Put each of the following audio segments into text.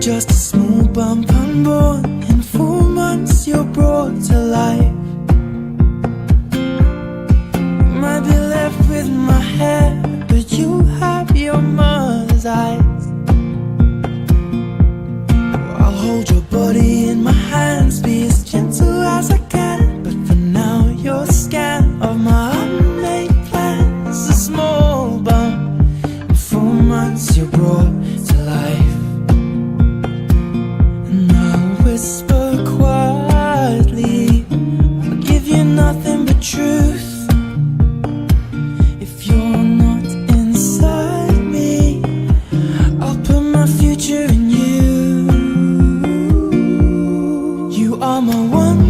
just a small bump unborn. In 4 months you're brought to life. You might be left with my hair, but you have your mother's eyes. I'll hold your body in my hands, be as gentle as I can. But for now you're a scan of my unmade plans. A small bump, in 4 months you're brought to life. And I'll whisper quietly, I'll give you nothing but truth. If you're not inside me, I'll put my future in you. You are my one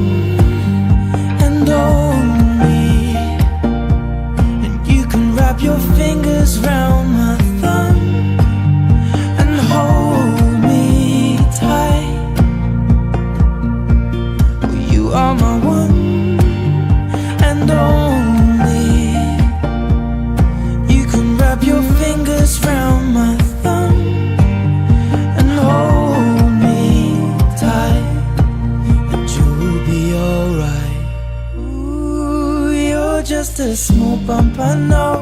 and only, and you can wrap your fingers round my thumb and hold me tight. You are my one and only, you can wrap your fingers round my thumb and hold me tight, and you'll be alright. Ooh, you're just a small bump, I know.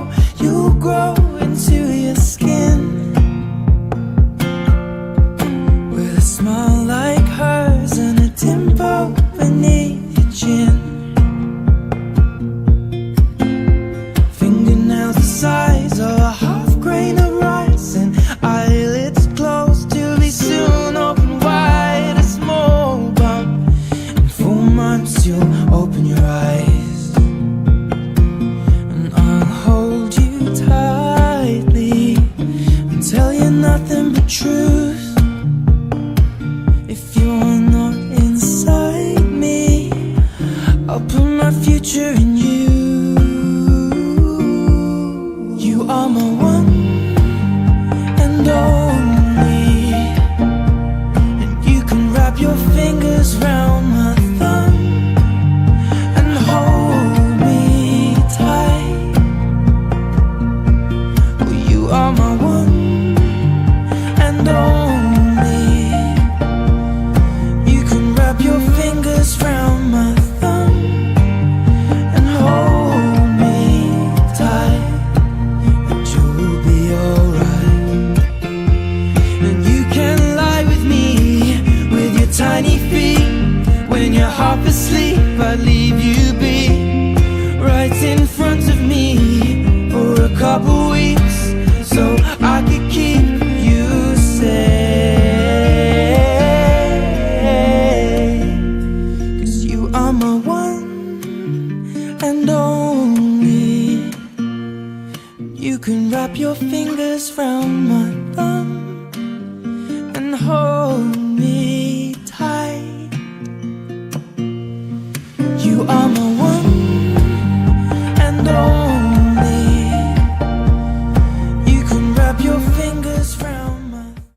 You'll grow into your skin with a smile like hers and a dimple beneath your chin. Fingernails the size of a half grain of rice, and eyelids closed to be soon open wide. A small bump, in 4 months you'll open your eyes, and I'll hold you tightly and tell you nothing but truth. If you're not inside me, I'll put my future in you. You are my one and only, and you can wrap your fingers round my thumb and hold me tight. You are my one and only, you can wrap your fingers round my thumb and hold me tight, and you'll be alright. And you can lie with me with your tiny feet when you're half asleep. I'd leave